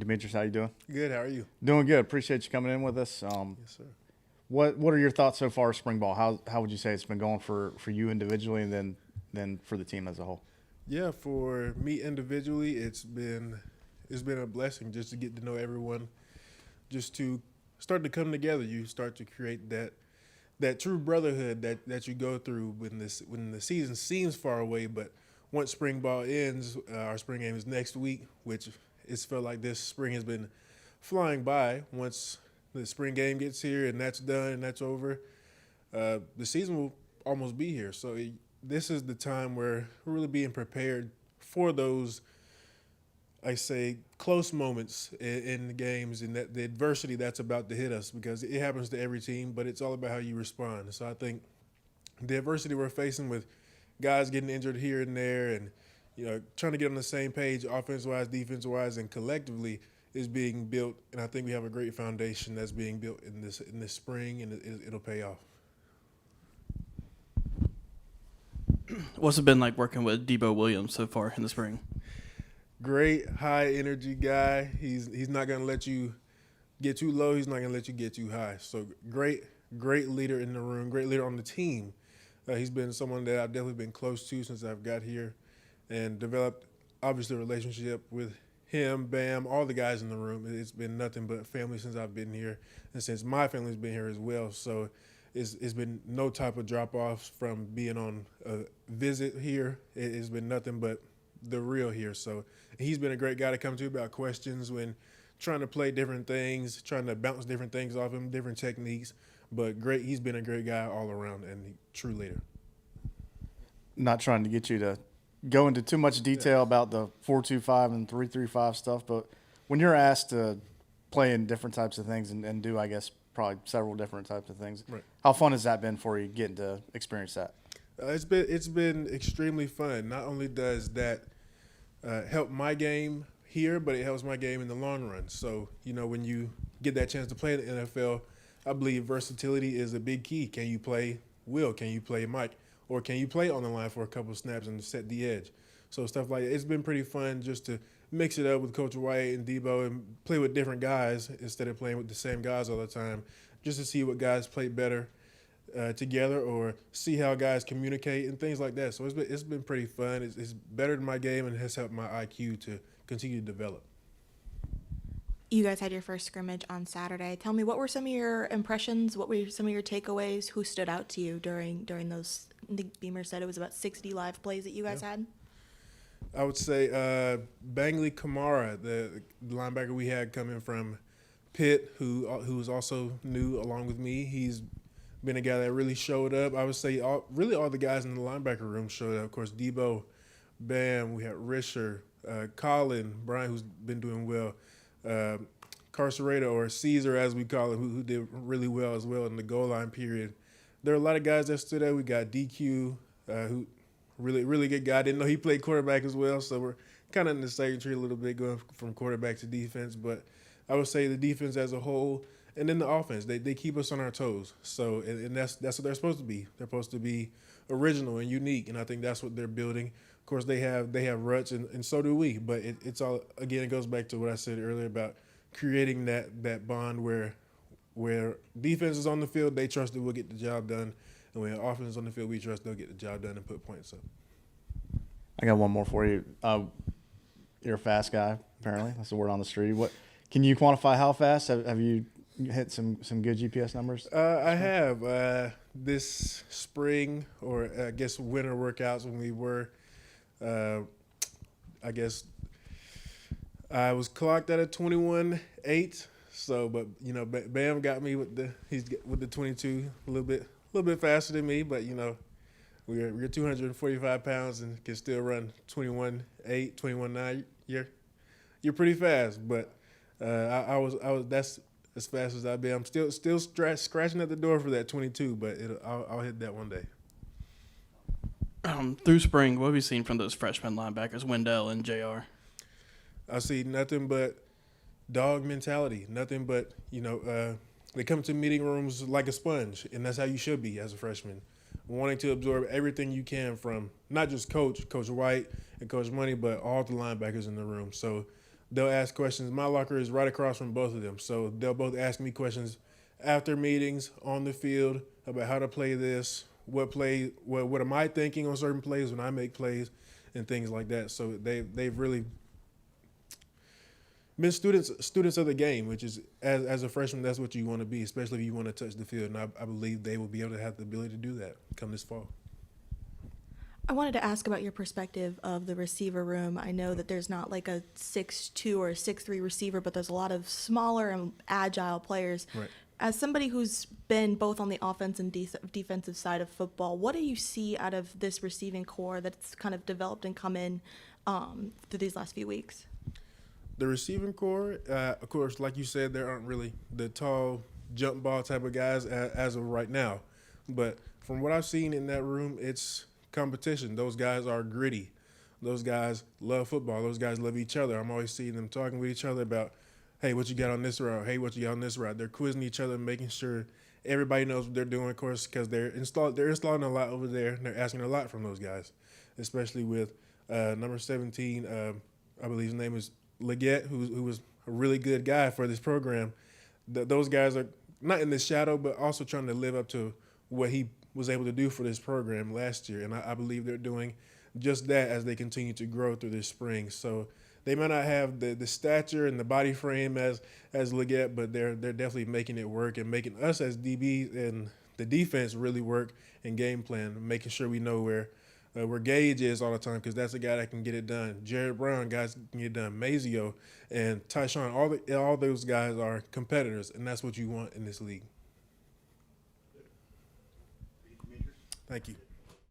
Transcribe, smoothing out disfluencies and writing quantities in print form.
Demetrius, how you doing? Good. How are you? Doing good. Appreciate you coming in with us. Yes, sir. What are your thoughts so far of spring ball? How would you say it's been going for you individually, and then for the team as a whole? Yeah, for me individually, it's been a blessing just to get to know everyone, just to start to come together. You start to create that true brotherhood that you go through when the season seems far away, but once spring ball ends, our spring game is next week, which it's felt like this spring has been flying by. Once the spring game gets here and that's done and that's over, the season will almost be here. So this is the time where we're really being prepared for those, I say, close moments in the games and the adversity that's about to hit us, because it happens to every team, but it's all about how you respond. So I think the adversity we're facing with guys getting injured here and there and, trying to get on the same page offense-wise, defense-wise, and collectively is being built. And I think we have a great foundation that's being built in this spring, and it'll pay off. What's it been like working with Deebo Williams so far in the spring? Great, high energy guy. He's not going to let you get too low. He's not going to let you get too high. So great leader in the room, great leader on the team. He's been someone that I've definitely been close to since I've got here and developed, obviously, a relationship with him, Bam, all the guys in the room. It's been nothing but family since I've been here and since my family's been here as well. So it's been no type of drop-offs from being on a visit here. It's been nothing but the real here. So he's been a great guy to come to about questions when trying to play different things, trying to bounce different things off him, different techniques. But great, he's been a great guy all around and true leader. Not trying to get you to go into too much detail about the 4-2-5 and 3-3-5 stuff, but when you're asked to play in different types of things and do, I guess, probably several different types of things, right. How fun has that been for you getting to experience that? It's been extremely fun. Not only does that help my game here, but it helps my game in the long run. So, when you get that chance to play in the NFL, I believe versatility is a big key. Can you play Will? Can you play Mike? Or can you play on the line for a couple of snaps and set the edge? So stuff like that. It's been pretty fun just to mix it up with Coach White and Deebo and play with different guys instead of playing with the same guys all the time, just to see what guys play better together or see how guys communicate and things like that. So it's been pretty fun. It's bettered my game and has helped my IQ to continue to develop. You guys had your first scrimmage on Saturday. Tell me, what were some of your impressions? What were some of your takeaways? Who stood out to you during those? I think Beamer said it was about 60 live plays that you guys had. I would say Bangley Kamara, the linebacker we had coming from Pitt, who was also new along with me. He's been a guy that really showed up. I would say all the guys in the linebacker room showed up. Of course, Deebo, Bam, we had Risher, Colin, Brian, who's been doing well. Carcerado, or Caesar as we call him, who did really well as well in the goal line period. There are a lot of guys that stood out. We got DQ, who really good guy. I didn't know he played quarterback as well, so we're kind of in the same tree a little bit going from quarterback to defense. But I would say the defense as a whole, and then the offense, they keep us on our toes. So and that's what they're supposed to be. They're supposed to be original and unique, and I think that's what they're building. Of course, they have ruts, and so do we. But it's all, again, it goes back to what I said earlier about creating that bond where defense is on the field, they trust that we'll get the job done, and when offense is on the field, we trust they'll get the job done and put points up. I got one more for you. You're a fast guy, apparently. That's the word on the street. What can you quantify how fast? Have you hit some good GPS numbers? I have this spring, or I guess winter workouts when we were. I guess I was clocked at a 21.8. So, but Bam got me with the 22 a little bit faster than me. But we're 245 pounds and can still run 21.8, 21.9. You're pretty fast. But I was that's as fast as I've been. I'm still scratching at the door for that 22, but I'll hit that one day. Through spring, what have you seen from those freshman linebackers, Wendell and JR? I see nothing but dog mentality, nothing but, they come to meeting rooms like a sponge, and that's how you should be as a freshman, wanting to absorb everything you can from not just Coach White and Coach Money, but all the linebackers in the room. So they'll ask questions. My locker is right across from both of them, so they'll both ask me questions after meetings on the field about how to play this, what am I thinking on certain plays when I make plays, and things like that. So they've really been students of the game, which is as a freshman, that's what you want to be, especially if you want to touch the field. And I believe they will be able to have the ability to do that come this fall. I wanted to ask about your perspective of the receiver room. I know that there's not like a 6'2" or a 6'3" receiver, but there's a lot of smaller and agile players. Right. As somebody who's been both on the offense and defensive side of football, what do you see out of this receiving core that's kind of developed and come in through these last few weeks? The receiving core, of course, like you said, there aren't really the tall jump ball type of guys as of right now. But from what I've seen in that room, it's competition. Those guys are gritty. Those guys love football. Those guys love each other. I'm always seeing them talking with each other about, hey, what you got on this route? Hey, what you got on this route? They're quizzing each other, making sure everybody knows what they're doing, of course, because they're installing a lot over there. And they're asking a lot from those guys, especially with number 17, I believe his name is Leggett, who was a really good guy for this program. Those guys are not in the shadow, but also trying to live up to what he was able to do for this program last year. And I believe they're doing just that as they continue to grow through this spring. So they might not have the stature and the body frame as Leggett, but they're definitely making it work and making us as DB and the defense really work and game plan, making sure we know where Gage is all the time, because that's a guy that can get it done. Jared Brown, guys can get it done. Mazio and Tyshawn, all those guys are competitors, and that's what you want in this league. Thank you.